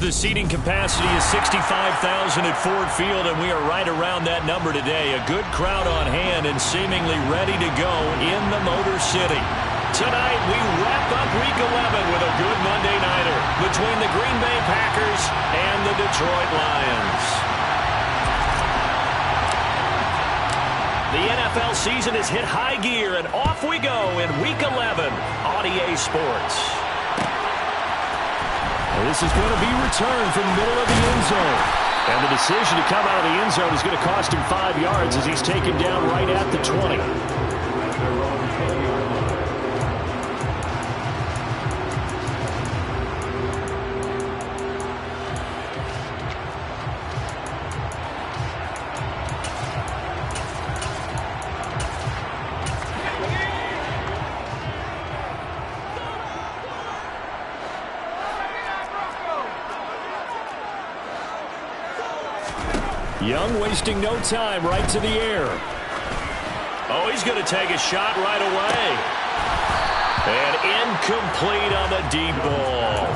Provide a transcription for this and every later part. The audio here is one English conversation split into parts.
The seating capacity is 65,000 at Ford Field, and we are right around that number today. A good crowd on hand and seemingly ready to go in the Motor City. Tonight, we wrap up Week 11 with a good Monday nighter between the Green Bay Packers and the Detroit Lions. The NFL season has hit high gear, and off we go in Week 11 on EA Sports. This is going to be returned from the middle of the end zone. And the decision to come out of the end zone is going to cost him 5 yards as he's taken down right at the 20. Young wasting no time, right to the air. Oh, he's going to take a shot right away. And incomplete on the deep ball.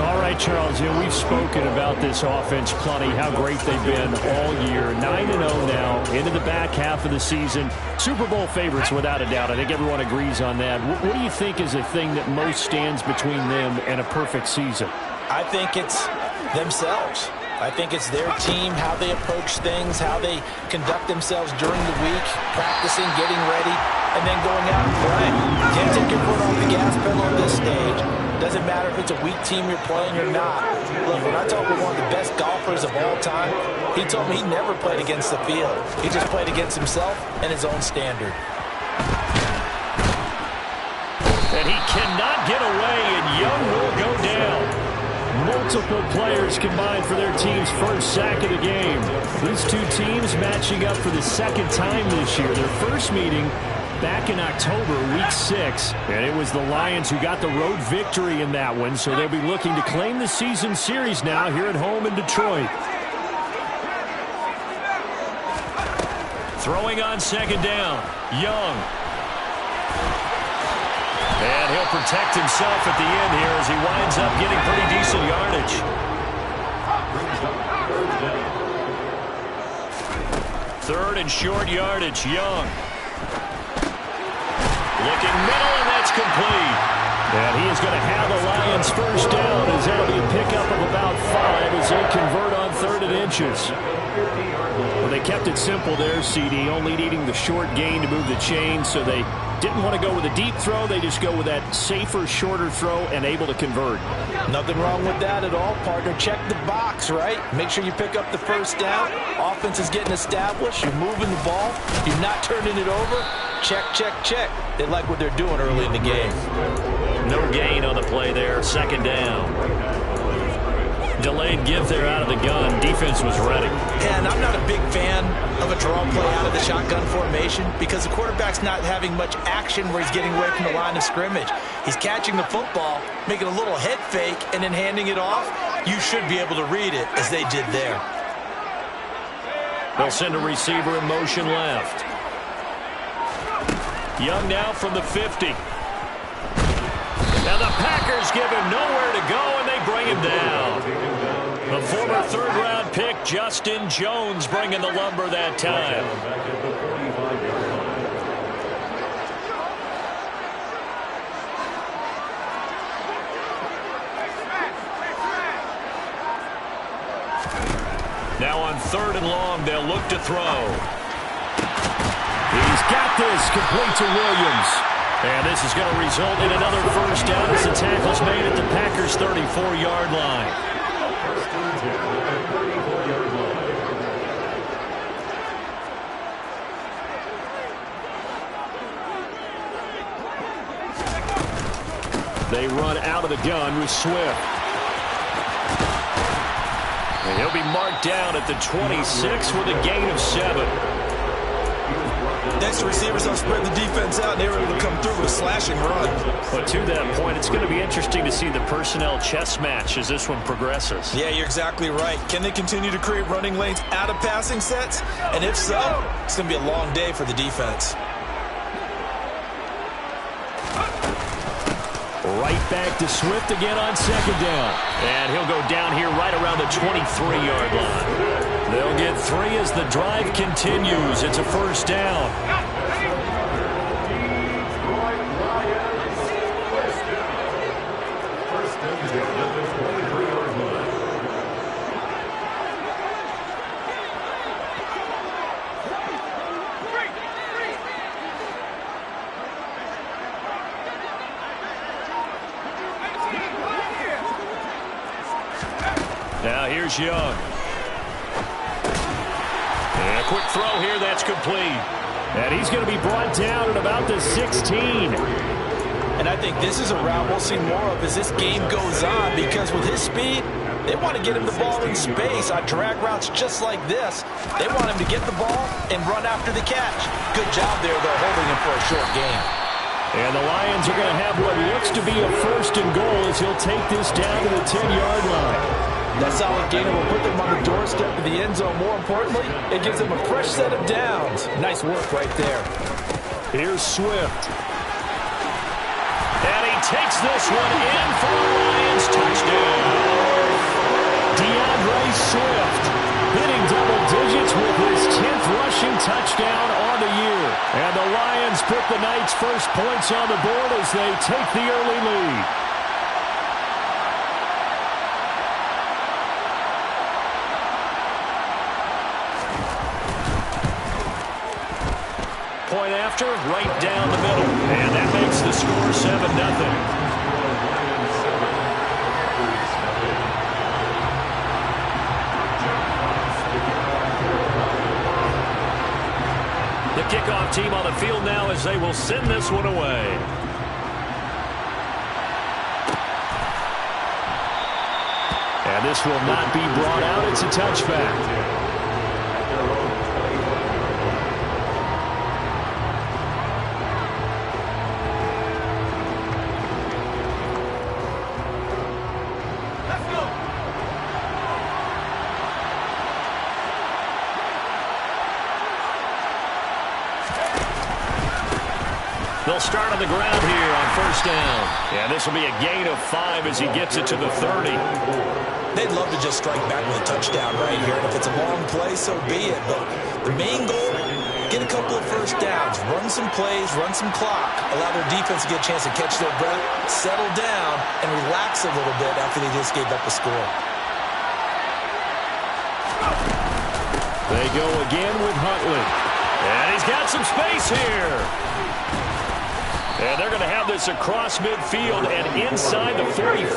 All right, Charles, we've spoken about this offense plenty, how great they've been all year. 9-0 now, into the back half of the season. Super Bowl favorites, without a doubt. I think everyone agrees on that. What do you think is the thing that most stands between them and a perfect season? I think it's themselves. I think it's their team, how they approach things, how they conduct themselves during the week, practicing, getting ready, and then going out and playing. Can't take your foot off the gas pedal at this stage. Doesn't matter if it's a weak team you're playing or not. Look, when I talk with one of the best golfers of all time, he told me he never played against the field. He just played against himself and his own standard. And he cannot get away, and Young will go down. Multiple players combined for their team's first sack of the game. These two teams matching up for the second time this year. Their first meeting back in October, Week 6. And it was the Lions who got the road victory in that one, so they'll be looking to claim the season series now here at home in Detroit. Throwing on second down, Young. And he'll protect himself at the end here as he winds up getting pretty decent yardage. Third and short yardage, Young. Looking middle, and that's complete. And he is going to have the Lions first down as that'll be a pickup of about 5 as they convert on 3rd and inches. Well, they kept it simple there, CD, only needing the short gain to move the chain, so they didn't want to go with a deep throw. They just go with that safer, shorter throw and able to convert. Nothing wrong with that at all, partner. Check the box, right? Make sure you pick up the first down. Offense is getting established. You're moving the ball. You're not turning it over. Check, check, check. They like what they're doing early in the game. No gain on the play there. Second down. Delayed give there out of the gun. Defense was ready. And I'm not a big fan of a draw play out of the shotgun formation because the quarterback's not having much action where he's getting away from the line of scrimmage. He's catching the football, making a little head fake, and then handing it off. You should be able to read it as they did there. They'll send a receiver in motion left. Young now from the 50. Now the Packers give him nowhere to go, and they bring him down. The former third-round pick, Justin Jones, bringing the lumber that time. Now on 3rd and long, they'll look to throw. He's got this, complete to Williams. And this is going to result in another first down as the tackle's made at the Packers' 34-yard line. They run out of the gun with Swift. And he'll be marked down at the 26 with a gain of 7. Next, receivers will spread the defense out, and they were able to come through with a slashing run. But to that point, it's going to be interesting to see the personnel chess match as this one progresses. Yeah, you're exactly right. Can they continue to create running lanes out of passing sets? And if so, it's going to be a long day for the defense. Right back to Swift again on second down. And he'll go down here right around the 23-yard line. They'll get 3 as the drive continues. It's a first down. Now here's Young. And a quick throw here, that's complete. And he's going to be brought down at about the 16. And I think this is a route we'll see more of as this game goes on, because with his speed, they want to get him the ball in space on drag routes just like this. They want him to get the ball and run after the catch. Good job there, though, holding him for a short game. And the Lions are going to have what looks to be a first and goal as he'll take this down to the 10-yard line. That solid gainer will put them on the doorstep of the end zone. More importantly, it gives them a fresh set of downs. Nice work right there. Here's Swift. And he takes this one in for a Lions touchdown. DeAndre Swift hitting double digits with his 10th rushing touchdown on the year. And the Lions put the Knights' first points on the board as they take the early lead. Point after, right down the middle. And that makes the score 7-0. The kickoff team on the field now as they will send this one away. And this will not be brought out. It's a touchback. They'll start on the ground here on first down. And this will be a gain of 5 as he gets it to the 30. They'd love to just strike back with a touchdown right here. And if it's a long play, so be it. But the main goal, get a couple of first downs, run some plays, run some clock, allow their defense to get a chance to catch their breath, settle down, and relax a little bit after they just gave up the score. They go again with Huntley. And he's got some space here. And they're going to have this across midfield and inside the 45.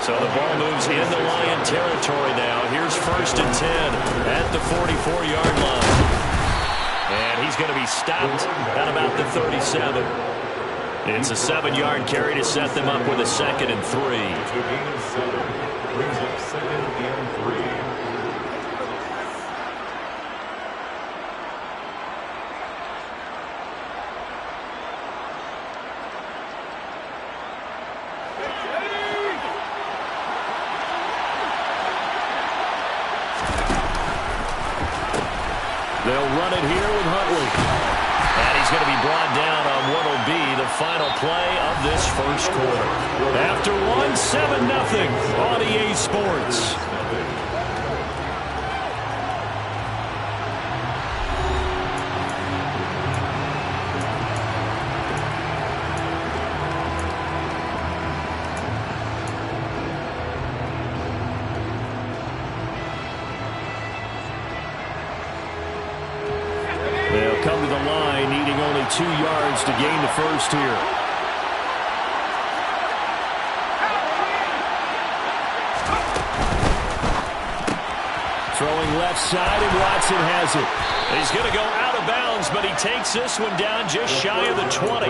So the ball moves into Lion territory now. Here's first and 10 at the 44-yard line. And he's going to be stopped at about the 37. It's a 7-yard carry to set them up with a 2nd and 3. Brings up 2nd and 3. They'll run it here with Huntley. And he's going to be brought down on what will be the final play of this first quarter. After 7-0 on EA Sports. They'll come to the line, needing only 2 yards to gain the first here. Throwing left side, and Watson has it. He's going to go out of bounds, but he takes this one down just shy of the 20.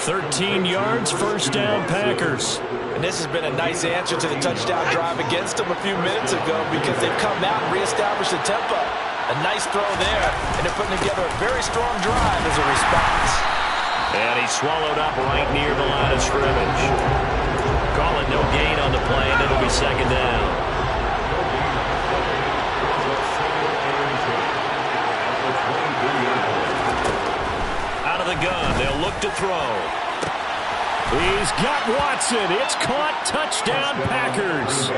13 yards, first down Packers. And this has been a nice answer to the touchdown drive against them a few minutes ago, because they've come out and reestablished the tempo. A nice throw there, and they're putting together a very strong drive as a response. And he's swallowed up right near the line of scrimmage. Call it no gain on the play, and it'll be 2nd down. Out of the gun, they'll look to throw. He's got Watson. It's caught. Touchdown, Packers.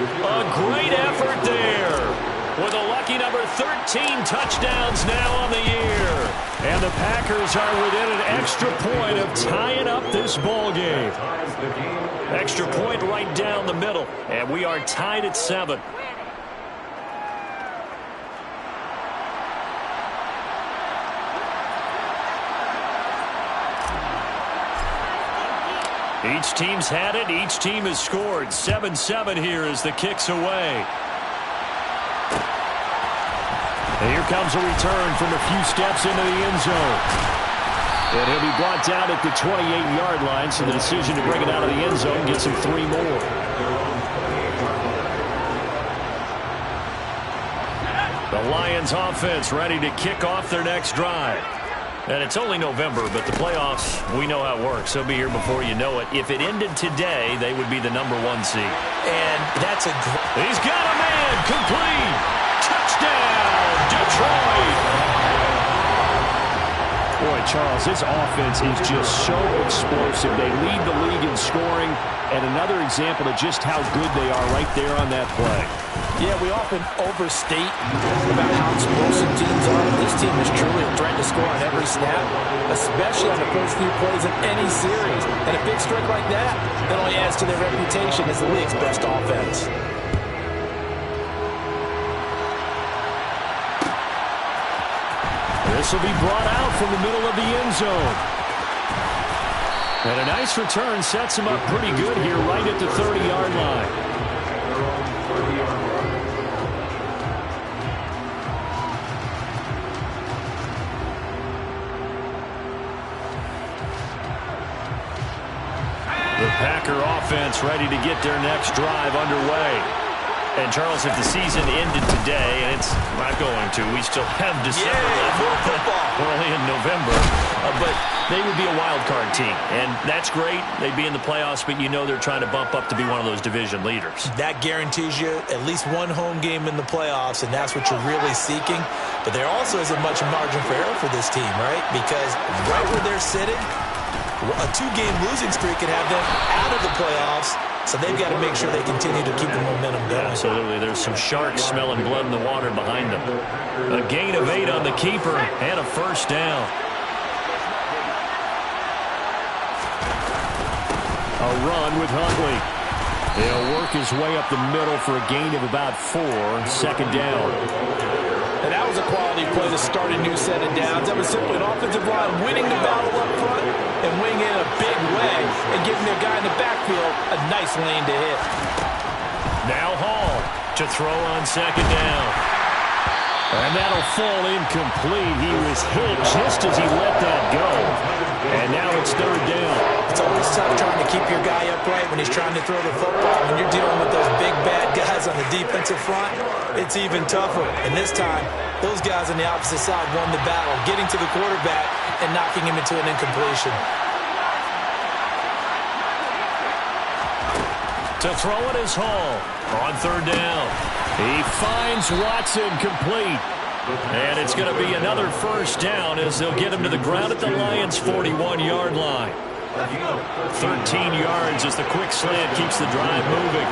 A great effort there. With a lucky number 13 touchdowns now on the year. And the Packers are within an extra point of tying up this ball game. Extra point right down the middle. And we are tied at 7. Each team's had it. Each team has scored. 7-7 here as the kick's away. And here comes a return from a few steps into the end zone. And he'll be brought down at the 28-yard line, so the decision to bring it out of the end zone gets him 3 more. The Lions offense ready to kick off their next drive. And it's only November, but the playoffs, we know how it works. They'll be here before you know it. If it ended today, they would be the number 1 seed. And that's a He's got a man. Complete. Touchdown, Detroit. Boy, Charles, this offense is just so explosive. They lead the league in scoring, and another example of just how good they are right there on that play. Yeah, we often overstate about how explosive teams are. This team is truly a threat to score on every snap, especially on the first few plays of any series. And a big strike like that only adds to their reputation as the league's best offense. This will be brought out from the middle of the end zone. And a nice return sets him up pretty good here right at the 30-yard line. The Packer offense ready to get their next drive underway. And, Charles, if the season ended today, and it's not going to, we still have December left. More football. We're only in November. But they would be a wild card team. And that's great. They'd be in the playoffs, but you know they're trying to bump up to be one of those division leaders. That guarantees you at least one home game in the playoffs, and that's what you're really seeking. But there also isn't much margin for error for this team, right? Because right where they're sitting, a 2-game losing streak could have them out of the playoffs. So they've got to make sure they continue to keep the momentum going. Absolutely. There's some sharks smelling blood in the water behind them. A gain of 8 on the keeper and a first down. A run with Huntley. He'll work his way up the middle for a gain of about 4. Second down. And that was a quality play to start a new set of downs. That was simply an offensive line winning the battle up front and winning in a big way and giving their guy in the backfield a nice lane to hit. Now Hall to throw on second down. And that'll fall incomplete. He was hit just as he let that go. And now it's third down. It's always tough trying to keep your guy upright when he's trying to throw the football. When you're dealing with those big, bad guys on the defensive front, it's even tougher. And this time, those guys on the opposite side won the battle, getting to the quarterback and knocking him into an incompletion. To throw it is Hall on third down. He finds Watson complete. And it's going to be another first down as they'll get him to the ground at the Lions' 41-yard line. 13 yards as the quick slant keeps the drive moving.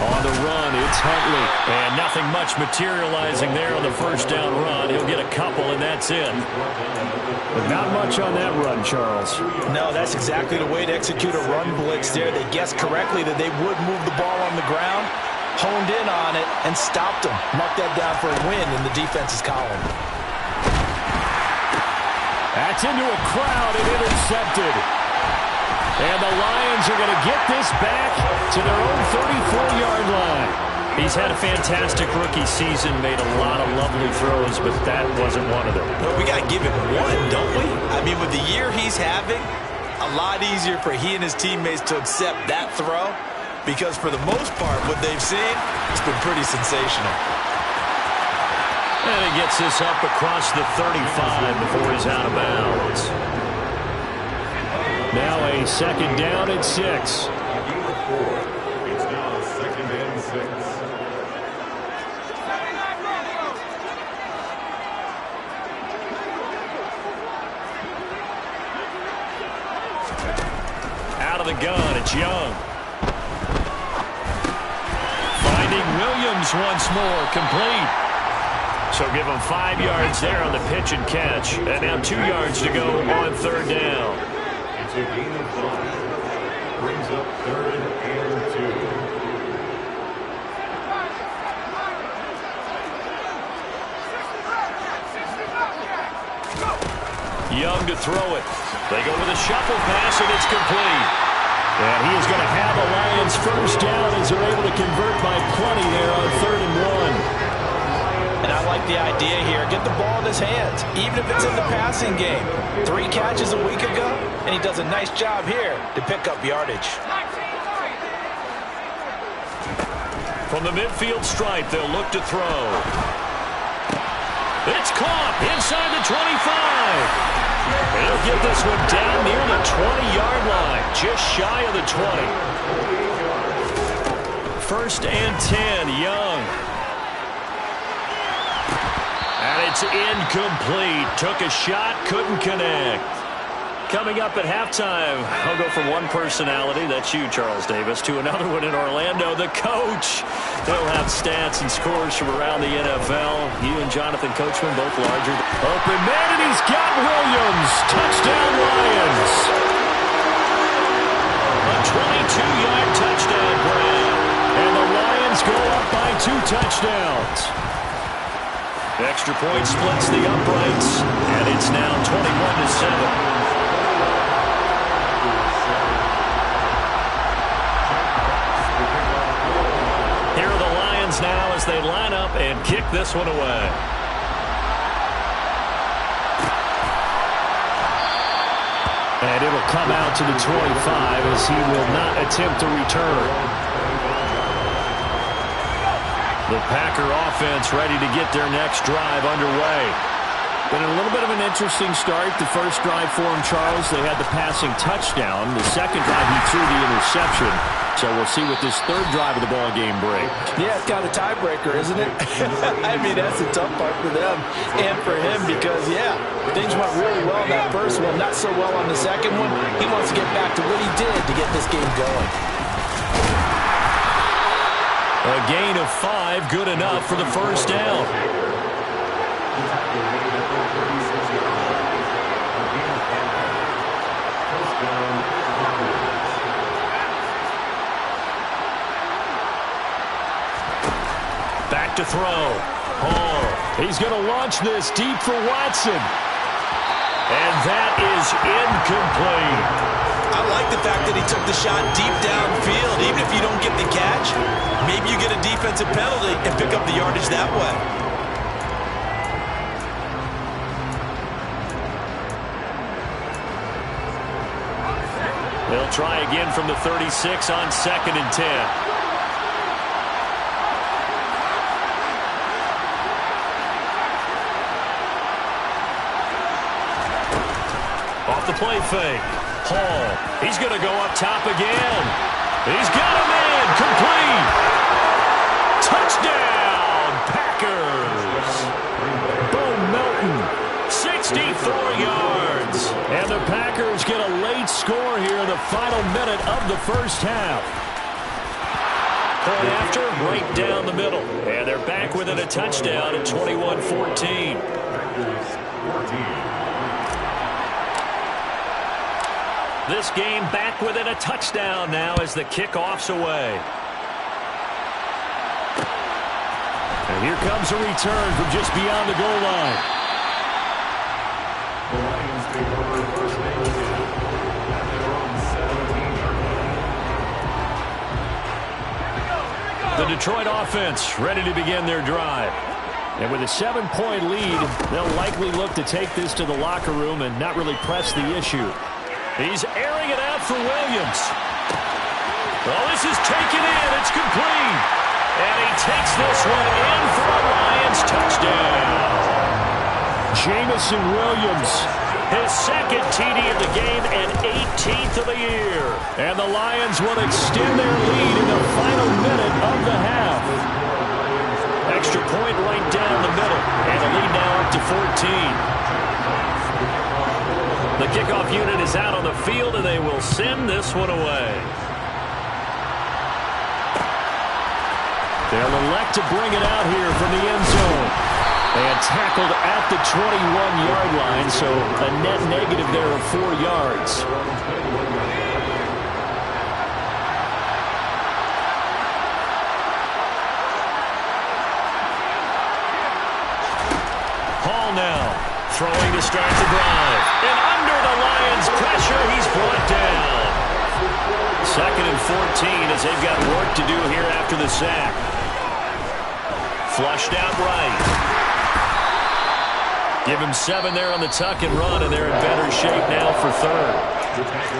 On the run, it's Huntley. And nothing much materializing there on the first down run. He'll get a couple, and that's it. But not much on that run, Charles. No, that's exactly the way to execute a run blitz there. They guessed correctly that they would move the ball on the ground, honed in on it, and stopped them. Mark that down for a win in the defense's column. That's into a crowd and intercepted. And the Lions are going to get this back to their own 34-yard line. He's had a fantastic rookie season, made a lot of lovely throws, but that wasn't one of them. Well, we got to give him one, don't we? I mean, with the year he's having, a lot easier for he and his teammates to accept that throw because for the most part, what they've seen, it's been pretty sensational. And he gets this up across the 35 before he's out of bounds. Now a second down and 6. It's now 2nd and 6. of the gun. It's Young. Finding Williams once more, complete. So give him 5 yards there on the pitch and catch. And now 2 yards to go on third down. It's a gain of 5. Brings up 3rd and 2. Young to throw it. They go with a shuffle pass, and it's complete. And he is going to have the Lions first down as they're able to convert by plenty there on 3rd and 1. And I like the idea here. Get the ball in his hands, even if it's in the passing game. 3 catches a week ago, and he does a nice job here to pick up yardage. From the midfield stripe, they'll look to throw. It's caught inside the 25. He'll get this one down near the 20-yard line, just shy of the 20. 1st and 10, Young. And it's incomplete. Took a shot, couldn't connect. Coming up at halftime, I'll go from one personality, that's you, Charles Davis, to another one in Orlando, the coach. They'll have stats and scores from around the NFL. You and Jonathan Coachman, both larger. Open man, and he's got Williams. Touchdown, Lions. A 22-yard touchdown grab. And the Lions go up by 2 touchdowns. Extra point splits the uprights, and it's now 21-7. Now as they line up and kick this one away. And it'll come out to the 25 as he will not attempt to return. The Packer offense ready to get their next drive underway. Been a little bit of an interesting start. The first drive for him, Charles, they had the passing touchdown. The second drive, he threw the interception. So we'll see what this third drive of the ball game brings. Yeah, it's kind of a tiebreaker, isn't it? I mean, that's the tough part for them and for him because, yeah, things went really well in that first one, not so well on the second one. He wants to get back to what he did to get this game going. A gain of 5, good enough for the first down. Back to throw. Hall. He's going to launch this deep for Watson. And that is incomplete. I like the fact that he took the shot deep downfield. Even if you don't get the catch, maybe you get a defensive penalty and pick up the yardage that way. They'll try again from the 36 on 2nd and 10. Off the play fake. Hall. He's going to go up top again. He's got him in. Complete. Touchdown, Packers. Bo Melton, 64 yards. And the Packers get a late score here in the final minute of the first half. Point after, right down the middle. And they're back within a touchdown at 21-14. This game back within a touchdown now as the kickoff's away. And here comes a return from just beyond the goal line. The Lions take over first and 10 at their own 17. The Detroit offense ready to begin their drive. And with a 7-point lead, they'll likely look to take this to the locker room and not really press the issue. He's airing it out for Williams. Well, this is taken in. It's complete. And he takes this one in for a Lions touchdown. Jamison Williams. His second TD of the game and 18th of the year. And the Lions will extend their lead in the final minute of the half. Extra point right down the middle. And the lead now up to 14. The kickoff unit is out on the field, and they will send this one away. They'll elect to bring it out here from the end zone. And tackled at the 21-yard line, so a net negative there of 4 yards. Hall now throwing to start the drive. And under the Lions' pressure, he's brought down. 2nd and 14 as they've got work to do here after the sack. Flushed out right. Give him 7 there on the tuck and run, and they're in better shape now for 3rd.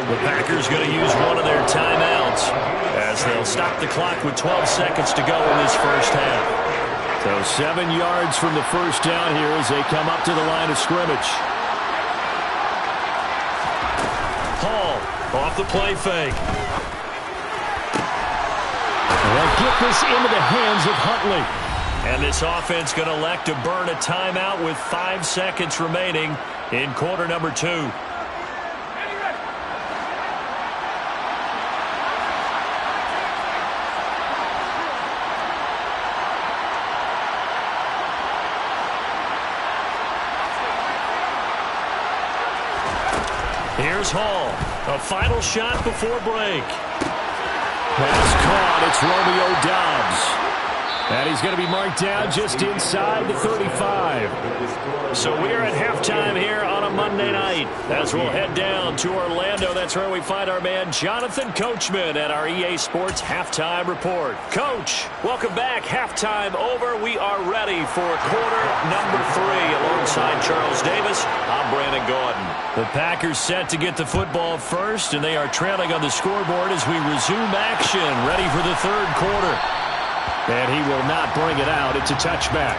The Packers going to use one of their timeouts as they'll stop the clock with 12 seconds to go in this first half. So 7 yards from the first down here as they come up to the line of scrimmage. Hall off the play fake. They'll get this into the hands of Huntley. And this offense going to elect to burn a timeout with 5 seconds remaining in quarter number 2. Here's Hall. A final shot before break. Pass caught. It's Romeo Doubs. And he's going to be marked down just inside the 35. So we're at halftime here on a Monday night as we'll head down to Orlando. That's where we find our man Jonathan Coachman at our EA Sports Halftime Report. Coach, welcome back. Halftime over. We are ready for quarter number 3. Alongside Charles Davis, I'm Brandon Gaudin. The Packers set to get the football first, and they are trailing on the scoreboard as we resume action, ready for the 3rd quarter. And he will not bring it out. It's a touchback.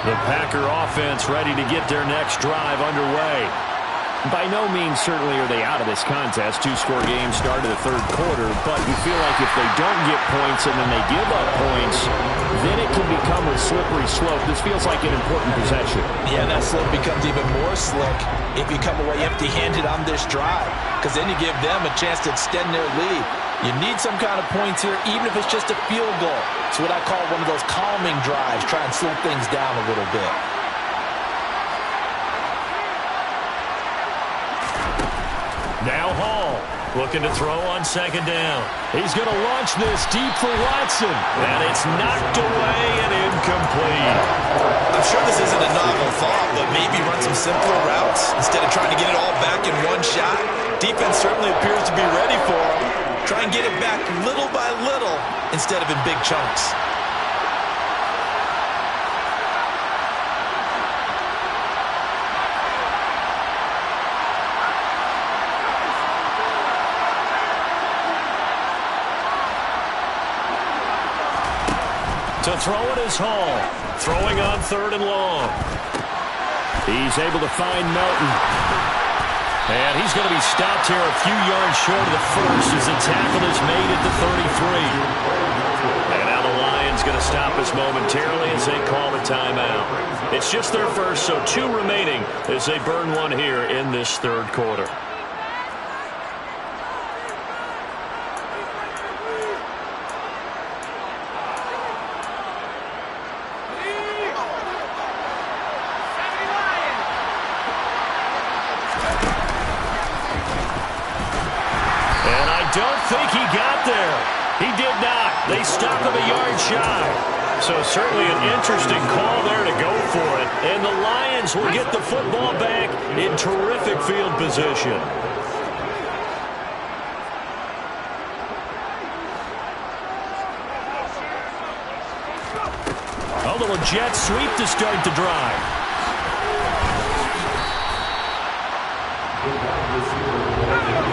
The Packer offense ready to get their next drive underway. By no means certainly are they out of this contest. 2-score game start of the 3rd quarter, but you feel like if they don't get points and then they give up points, then it can become a slippery slope. This feels like an important possession. Yeah, that slope becomes even more slick if you come away empty-handed on this drive, because then you give them a chance to extend their lead. You need some kind of points here, even if it's just a field goal. It's what I call one of those calming drives. Try and slow things down a little bit. Now Hall looking to throw on 2nd down. He's going to launch this deep for Watson. And it's knocked away and incomplete. I'm sure this isn't a novel thought, but maybe run some simpler routes instead of trying to get it all back in one shot. Defense certainly appears to be ready for him. Try and get it back little by little instead of in big chunks. To throw it is Hall. Throwing on 3rd and long. He's able to find Melton. And he's going to be stopped here a few yards short of the first as the tackle is made at the 33. And now the Lions going to stop us momentarily as they call a timeout. It's just their first, so 2 remaining as they burn one here in this 3rd quarter. Don't think he got there. He did not. They stopped him a yard shy. So certainly an interesting call there to go for it. And the Lions will get the football back in terrific field position. A little jet sweep to start the drive.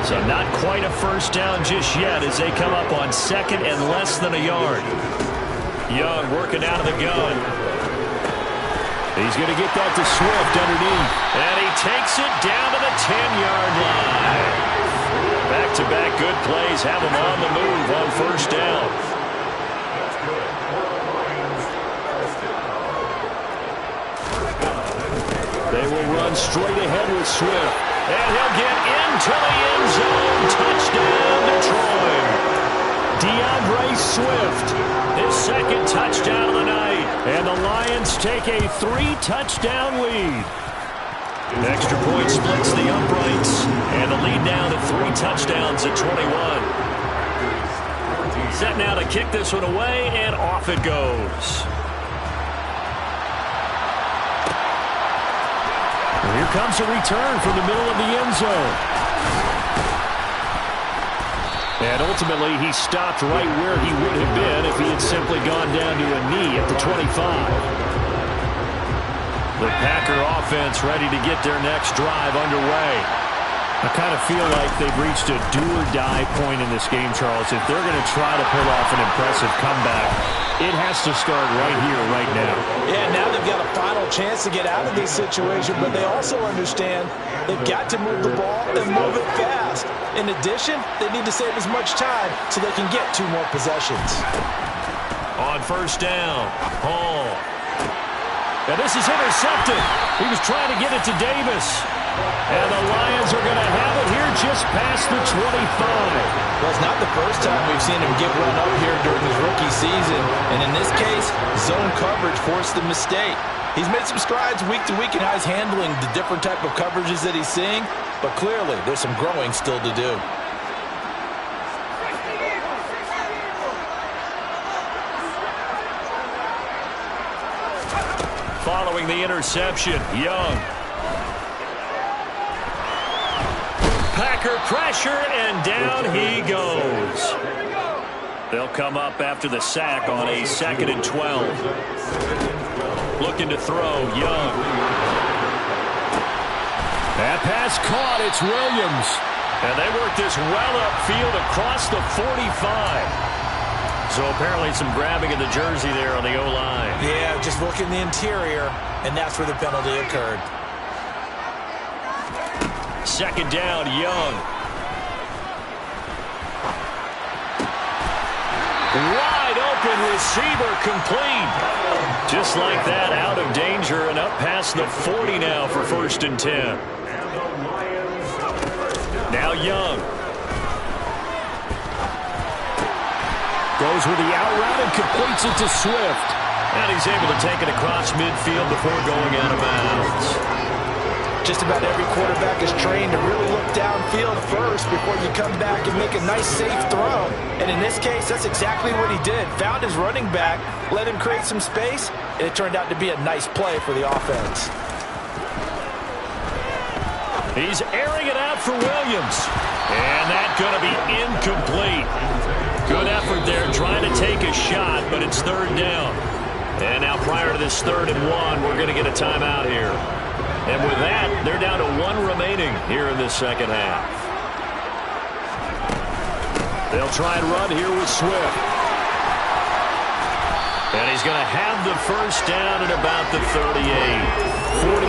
So not quite a first down just yet as they come up on 2nd and less than a yard. Young working out of the gun. He's going to get that to Swift underneath. And he takes it down to the 10-yard line. Back-to-back good plays have him on the move on first down. run straight ahead with Swift. And he'll get into the end zone. Touchdown, Detroit. DeAndre Swift, his second touchdown of the night. And the Lions take a 3-touchdown lead. Extra point splits the uprights. And the lead down to 3 touchdowns at 21. Set now to kick this one away, and off it goes. Here comes a return from the middle of the end zone. And ultimately, he stopped right where he would have been if he had simply gone down to a knee at the 25. The Packer offense ready to get their next drive underway. I kind of feel like they've reached a do-or-die point in this game, Charles. If they're going to try to pull off an impressive comeback, it has to start right here, right now. Yeah, now they've got a final chance to get out of this situation, but they also understand they've got to move the ball and move it fast. In addition, they need to save as much time so they can get 2 more possessions. On first down, Hall. And this is intercepted. He was trying to get it to Davis. And the Lions are going to have it here just past the 25. Well, it's not the first time we've seen him get run up here during his rookie season. And in this case, zone coverage forced the mistake. He's made some strides week to week in how he's handling the different type of coverages that he's seeing. But clearly, there's some growing still to do. Following the interception, Young. Packer pressure, and down he goes. They'll come up after the sack on a 2nd and 12. Looking to throw, Young. That pass caught, it's Williams. And they work this well upfield across the 45. So apparently some grabbing of the jersey there on the O-line. Yeah, just look in the interior, and that's where the penalty occurred. 2nd down, Young. Wide open receiver, complete. Just like that, out of danger and up past the 40 now for 1st and 10. Now Young. Goes with the out route and completes it to Swift. And he's able to take it across midfield before going out of bounds. Just about every quarterback is trained to really look downfield first before you come back and make a nice, safe throw. And in this case, that's exactly what he did. Found his running back, let him create some space, and it turned out to be a nice play for the offense. He's airing it out for Williams. And that's going to be incomplete. Good effort there trying to take a shot, but it's 3rd down. And now prior to this 3rd and 1, we're going to get a timeout here. And with that, they're down to 1 remaining here in this 2nd half. They'll try and run here with Swift. And he's going to have the 1st down at about the 38. 45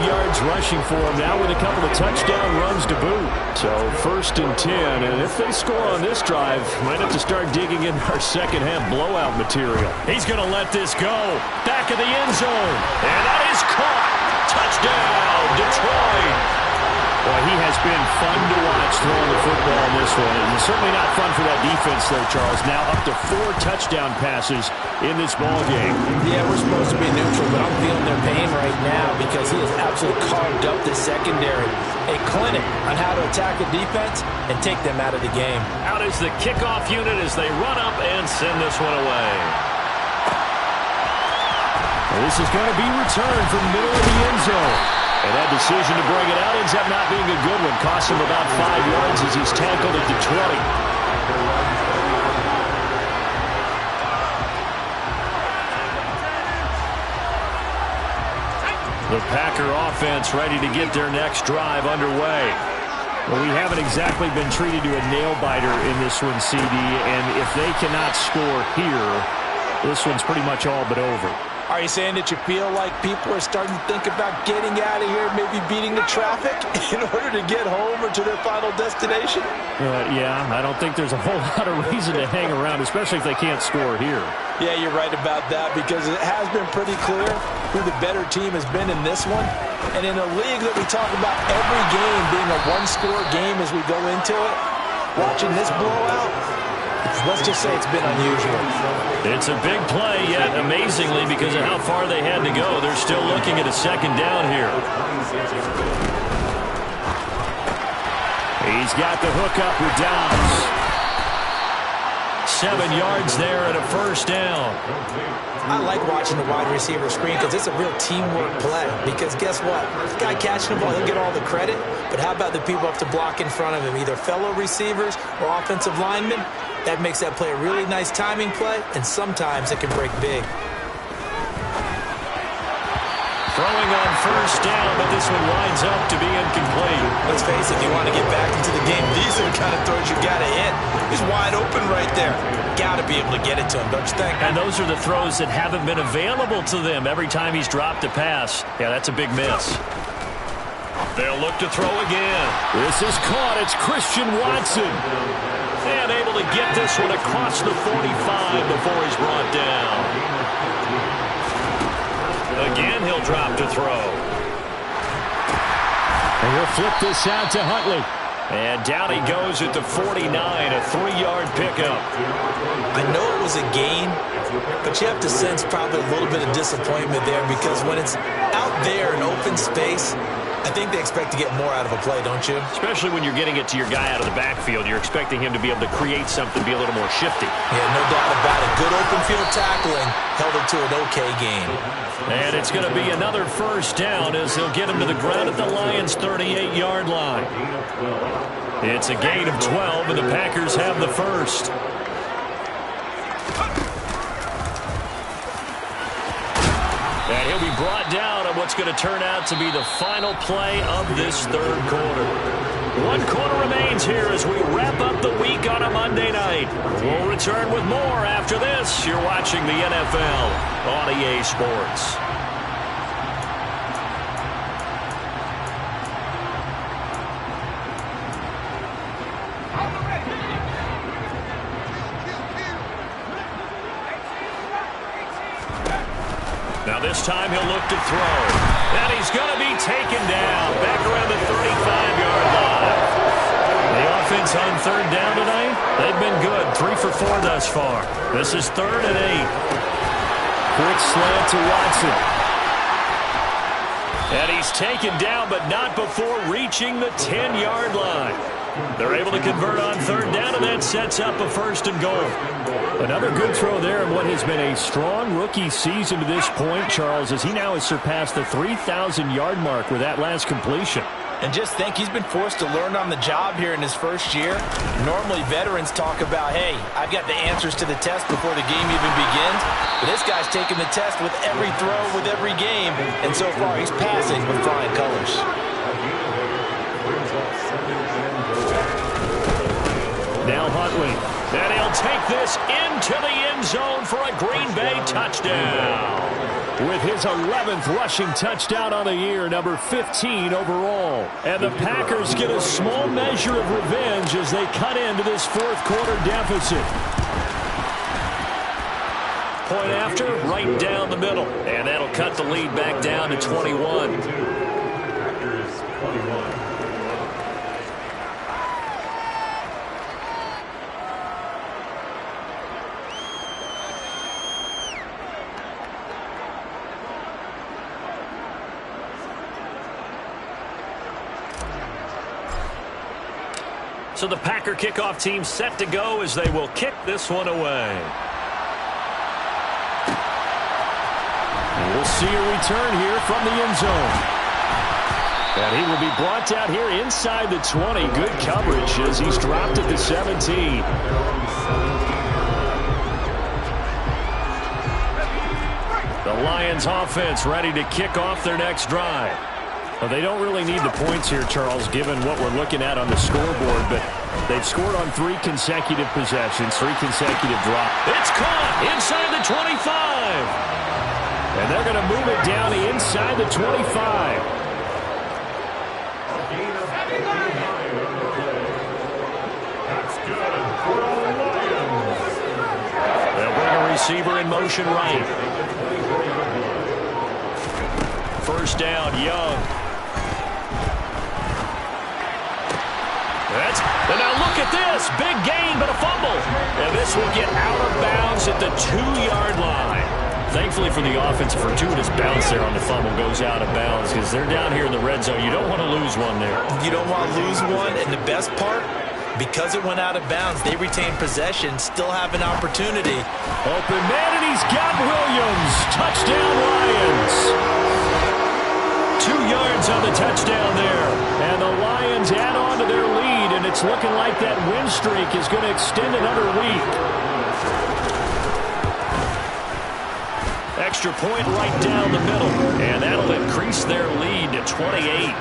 yards rushing for him now with a couple of touchdown runs to boot. So 1st and 10, and if they score on this drive, might have to start digging in our 2nd half blowout material. He's going to let this go. Back of the end zone. And that is caught. Touchdown, Detroit. Boy, he has been fun to watch throwing the football in this one. And certainly not fun for that defense, though, Charles. Now up to 4 touchdown passes in this ball game. Yeah, we're supposed to be neutral, but I'm feeling their pain right now because he has absolutely carved up the secondary. A clinic on how to attack the defense and take them out of the game. Out is the kickoff unit as they run up and send this one away. Well, this is going to be returned from the middle of the end zone. And that decision to bring it out ends up not being a good one. Costs him about 5 yards as he's tackled at the 20. The Packer offense ready to get their next drive underway. Well, we haven't exactly been treated to a nail-biter in this one, CD. And if they cannot score here, this one's pretty much all but over. Are you saying that you feel like people are starting to think about getting out of here, maybe beating the traffic in order to get home or to their final destination? Yeah, I don't think there's a whole lot of reason to hang around, especially if they can't score here. Yeah, you're right about that because it has been pretty clear who the better team has been in this one. And in a league that we talk about every game being a one-score game as we go into it, watching this blowout, let's just say it's been unusual. It's a big play, yet amazingly, because of how far they had to go, they're still looking at a second down here. He's got the hook up with Downs. 7 yards there and a first down. I like watching the wide receiver screen because it's a real teamwork play. Because guess what? The guy catching the ball, he'll get all the credit. But how about the people up to block in front of him, either fellow receivers or offensive linemen? That makes that play a really nice timing play, and sometimes it can break big. Throwing on first down, but this one winds up to be incomplete. Let's face it, if you want to get back into the game, these are the kind of throws you got to hit. He's wide open right there. Got to be able to get it to him, don't you think? And those are the throws that haven't been available to them every time he's dropped a pass. Yeah, that's a big miss. They'll look to throw again. This is caught. It's Christian Watson. And able to get this one across the 45 before he's brought down. Again, he'll drop to throw. And he'll flip this out to Huntley. And down he goes at the 49, a 3-yard pickup. I know it was a gain, but you have to sense probably a little bit of disappointment there because when it's out there in open space, I think they expect to get more out of a play, don't you? Especially when you're getting it to your guy out of the backfield. You're expecting him to be able to create something, be a little more shifty. Yeah, no doubt about it. Good open field tackling held it to an okay game. And it's going to be another first down as they'll get him to the ground at the Lions' 38-yard line. It's a gain of 12, and the Packers have the first. And he'll be brought down on what's going to turn out to be the final play of this third quarter. 1 quarter remains here as we wrap up the week on a Monday night. We'll return with more after this. You're watching the NFL on EA Sports. Now this time he'll look to throw. And he's going to be taken down back around the 35-yard line. The offense on third down tonight, they've been good. 3 for 4 thus far. This is 3rd and 8. Quick slant to Watson. And he's taken down, but not before reaching the 10-yard line. They're able to convert on third down, and that sets up a 1st and goal. Another good throw there in what has been a strong rookie season to this point, Charles, as he now has surpassed the 3,000-yard mark with that last completion. And just think, he's been forced to learn on the job here in his first year. Normally, veterans talk about, hey, I've got the answers to the test before the game even begins. But this guy's taking the test with every throw, with every game. And so far, he's passing with flying colors. Now Huntley. And he'll take this into the end zone for a Green Bay touchdown. With his 11th rushing touchdown on the year, number 15 overall. And the Packers get a small measure of revenge as they cut into this 4th quarter deficit. Point after, right down the middle. And that'll cut the lead back down to 21. Packers 21. So the Packer kickoff team set to go as they will kick this one away. And we'll see a return here from the end zone. And he will be brought down here inside the 20. Good coverage as he's dropped at the 17. The Lions offense ready to kick off their next drive. Well, they don't really need the points here, Charles, given what we're looking at on the scoreboard, but they've scored on 3 consecutive possessions, 3 consecutive drops. It's caught inside the 25. And they're going to move it down inside the 25. That's good for the Lions. They'll bring a receiver in motion right. First down, Young. And now look at this. Big gain, but a fumble. And this will get out of bounds at the 2-yard line. Thankfully for the offense, a fortuitous bounce there on the fumble goes out of bounds because they're down here in the red zone. You don't want to lose one there. You don't want to lose one, and the best part, because it went out of bounds, they retain possession, still have an opportunity. Open man, and he's got Williams. Touchdown, Lions. 2 yards on the touchdown there. And the Lions add on to their lead, and it's looking like that win streak is going to extend another week. Extra point right down the middle, and that'll increase their lead to 28.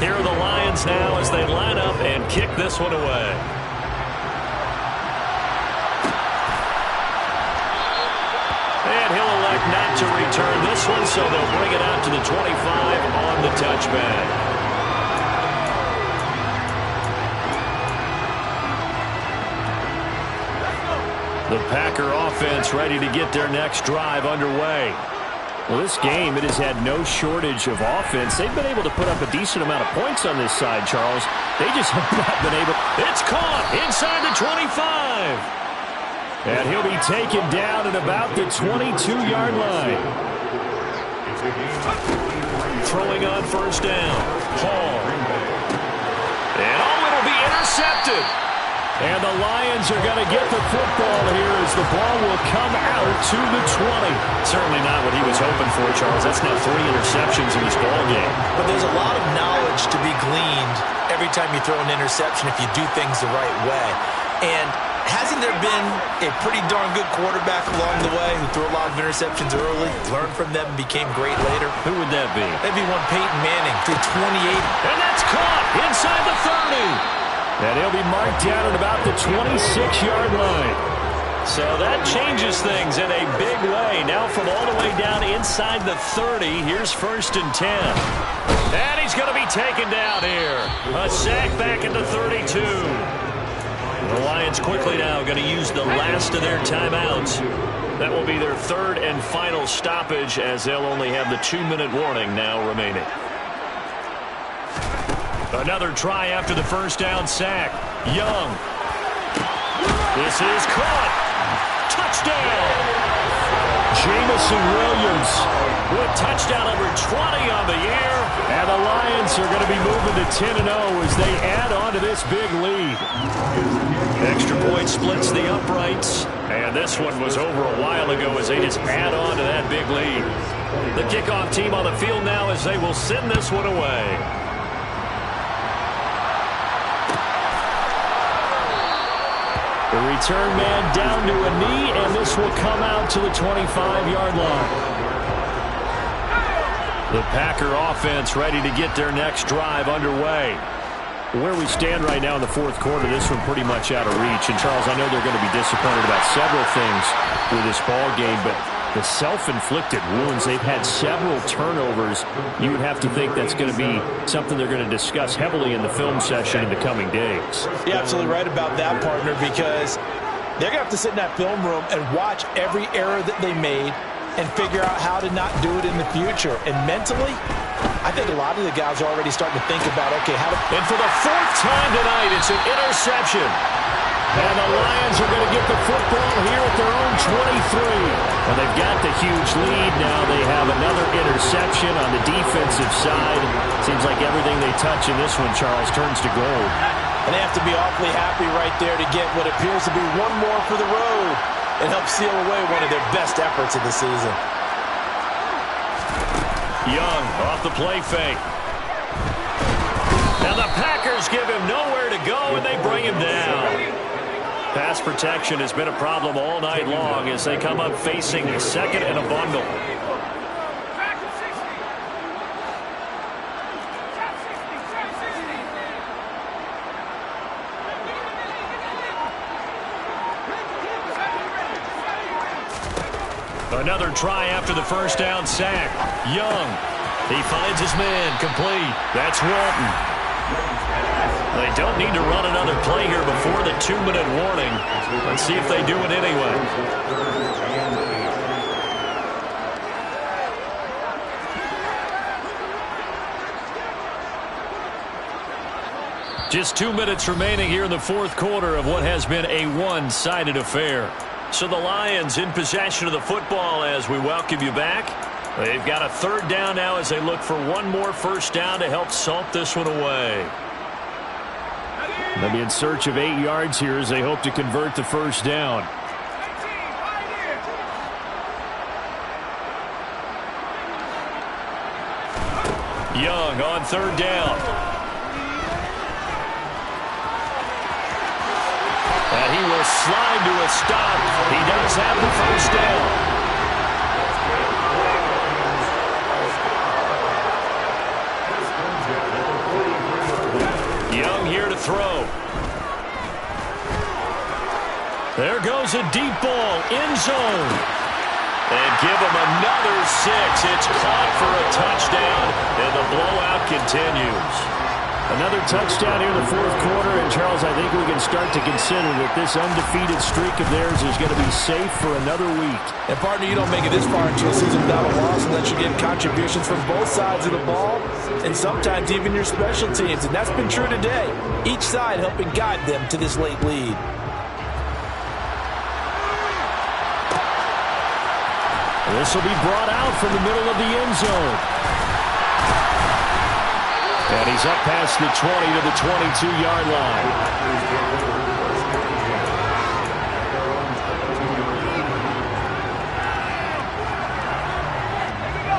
Here are the Lions now as they line up and kick this one away. And he'll elect not to return this one, so they'll bring it out to the 25 on the touchback. The Packer offense ready to get their next drive underway. Well, this game, it has had no shortage of offense. They've been able to put up a decent amount of points on this side, Charles. They just have not been able. It's caught inside the 25. And he'll be taken down at about the 22-yard line. Throwing on first down. Hall. And it'll be intercepted. And the Lions are going to get the football here as the ball will come out to the 20. Certainly not what he was hoping for, Charles. That's now 3 interceptions in this ball game. But there's a lot of knowledge to be gleaned every time you throw an interception if you do things the right way. And hasn't there been a pretty darn good quarterback along the way who threw a lot of interceptions early, learned from them, and became great later? Who would that be? That'd be one Peyton Manning, threw 28. And that's caught inside the 30. And he'll be marked down at about the 26-yard line. So that changes things in a big way. Now from all the way down inside the 30, here's 1st and 10. And he's going to be taken down here. A sack back at the 32. The Lions quickly now going to use the last of their timeouts. That will be their 3rd and final stoppage as they'll only have the 2-minute warning now remaining. Another try after the first down sack. Young. This is caught. Touchdown. Jamison Williams with touchdown number 20 on the year. And the Lions are going to be moving to 10-0 as they add on to this big lead. Extra point splits the uprights. And this one was over a while ago as they just add on to that big lead. The kickoff team on the field now as they will send this one away. The return man down to a knee, and this will come out to the 25-yard line. The Packer offense ready to get their next drive underway. Where we stand right now in the 4th quarter, this one pretty much out of reach. And, Charles, I know they're going to be disappointed about several things with this ball game, but the self-inflicted wounds, they've had several turnovers. You would have to think that's going to be something they're going to discuss heavily in the film session in the coming days. You're absolutely right about that, partner, because they're going to have to sit in that film room and watch every error that they made and figure out how to not do it in the future. And mentally, I think a lot of the guys are already starting to think about, okay, how to... And for the 4th time tonight, it's an interception. And the Lions are going to get the football here at their own 23. Well, they've got the huge lead. Now they have another interception on the defensive side. Seems like everything they touch in this one, Charles, turns to gold. And they have to be awfully happy right there to get what appears to be one more for the road and help seal away one of their best efforts of the season. Young off the play fake. Now the Packers give him nowhere to go, and they bring him down. Pass protection has been a problem all night long as they come up facing a 2nd and a bundle. Another try after the first down sack. Young. He finds his man. Complete. That's Walton. They don't need to run another play here before the 2-minute warning. Let's see if they do it anyway. Just 2 minutes remaining here in the fourth quarter of what has been a one-sided affair. So the Lions in possession of the football as we welcome you back. They've got a third down now as they look for one more first down to help salt this one away. They'll be in search of 8 yards here as they hope to convert the first down. Young on third down. And he will slide to a stop. He does have the first down. Young here to throw. There goes a deep ball, end zone. And give him another 6. It's caught for a touchdown, and the blowout continues. Another touchdown here in the fourth quarter, and Charles, I think we can start to consider that this undefeated streak of theirs is going to be safe for another week. And partner, you don't make it this far into a season without a loss unless you get contributions from both sides of the ball, and sometimes even your special teams, and that's been true today. Each side helping guide them to this late lead. This will be brought out from the middle of the end zone. And he's up past the 20 to the 22-yard line.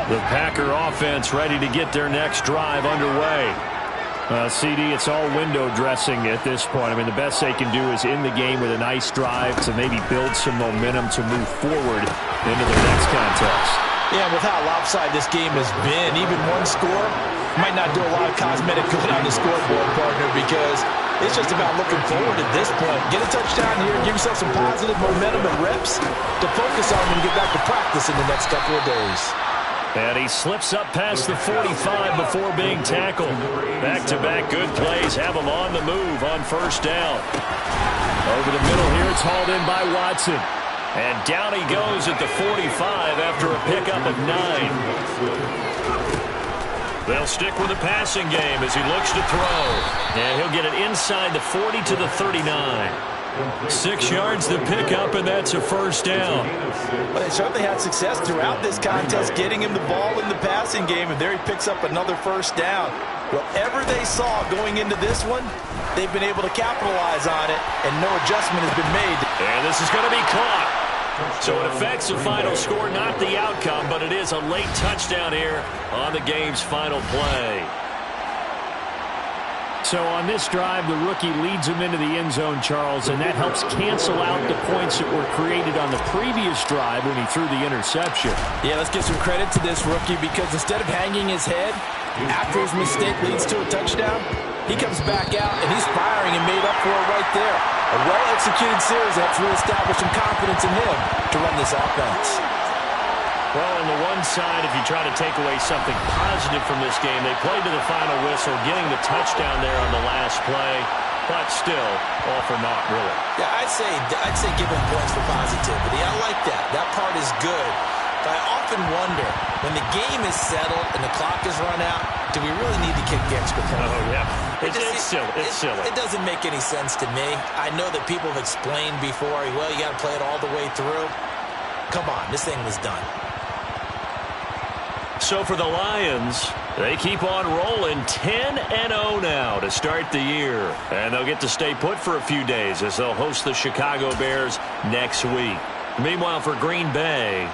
The Packer offense ready to get their next drive underway. CD, it's all window dressing at this point. I mean, the best they can do is in the game with a nice drive to maybe build some momentum to move forward into the next contest. Yeah, with how lopsided this game has been, even one score might not do a lot of cosmetic good on the scoreboard, partner, because it's just about looking forward at this point. Get a touchdown here, give yourself some positive momentum and reps to focus on when you get back to practice in the next couple of days. And he slips up past the 45 before being tackled. Back-to-back good plays have him on the move on first down. Over the middle here, it's hauled in by Watson. And down he goes at the 45 after a pickup of 9. They'll stick with the passing game as he looks to throw. And he'll get it inside the 40 to the 39. 6 yards to pick up, and that's a first down. Well, they certainly had success throughout this contest, getting him the ball in the passing game, and there he picks up another first down. Whatever they saw going into this one, they've been able to capitalize on it, and no adjustment has been made. And this is going to be caught. So it affects the final score, not the outcome, but it is a late touchdown here on the game's final play. So on this drive, the rookie leads him into the end zone, Charles, and that helps cancel out the points that were created on the previous drive when he threw the interception. Yeah, let's give some credit to this rookie, because instead of hanging his head after his mistake leads to a touchdown, he comes back out and he's firing and made up for it right there. A well-executed series helps reestablish some confidence in him to run this offense. Well, on the one side, if you try to take away something positive from this game, they played to the final whistle, getting the touchdown there on the last play, but still, all for naught, really. Yeah, I'd say give them points for positivity. I like that. That part is good. But I often wonder, when the game is settled and the clock is run out, do we really need to kick the extra point? Oh, yeah. It's silly. It's silly. It doesn't make any sense to me. I know that people have explained before, well, you got to play it all the way through. Come on, this thing was done. So for the Lions, they keep on rolling 10-0 now to start the year. And they'll get to stay put for a few days as they'll host the Chicago Bears next week. Meanwhile, for Green Bay,